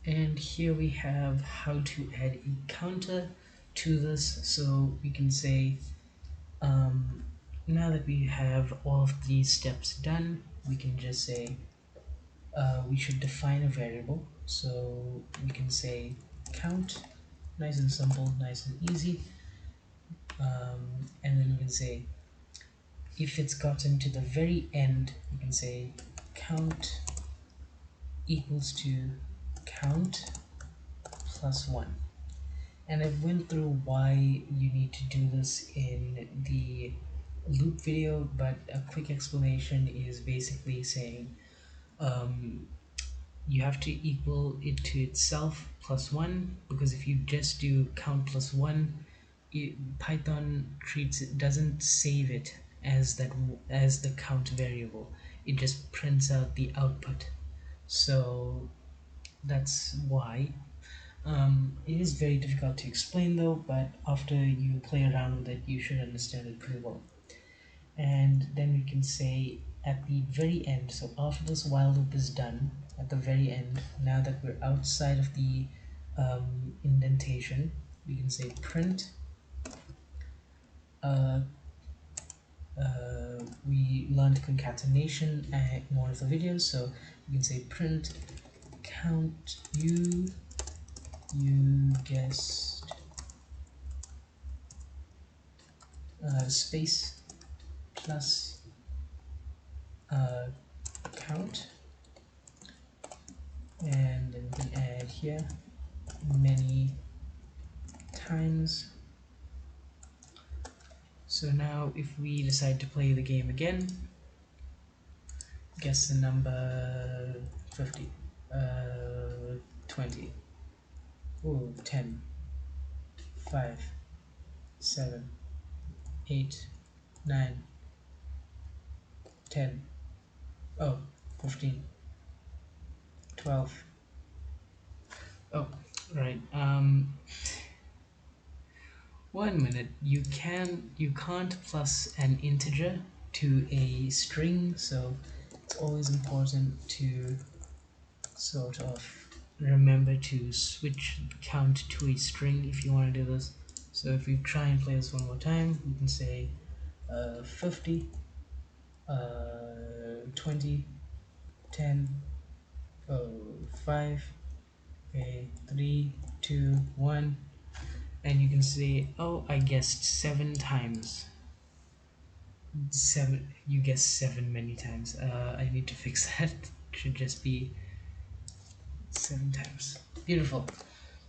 And here we have how to add a counter to this. So we can say, now that we have all of these steps done, we can just say we should define a variable. So we can say count, nice and simple, nice and easy. And then we can say if it's gotten to the very end, we can say count equals to count plus 1. And I went through why you need to do this in the loop video, but a quick explanation is basically saying you have to equal it to itself plus 1, because if you just do count plus 1, Python doesn't save it as the count variable. It just prints out the output. So that's why. It is very difficult to explain though, but after you play around with it, you should understand it pretty well. And then we can say at the very end, so after this while loop is done, at the very end, now that we're outside of the indentation, we can say print. We learned concatenation in one of the videos, so we can say print count you guessed space plus count, and then we can add here many times. So now if we decide to play the game again, guess the number 50, 20, ooh, 10, 5, 7, 8, 9, 10, oh, 15, 12. Oh, right. 1 minute. You can't plus an integer to a string, so it's always important to sort of remember to switch count to a string if you want to do this. So if we try and play this one more time, we can say 50, 20, 10, 5, okay, 3, 2, 1, and you can say, oh, I guessed 7 times. You guessed 7 many times. I need to fix that. It should just be 7 times. Beautiful.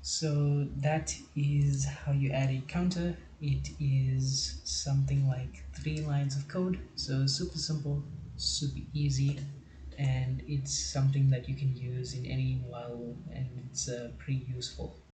So that is how you add a counter. It is something like 3 lines of code, so super simple, super easy, and it's something that you can use in any while loop, and it's pretty useful.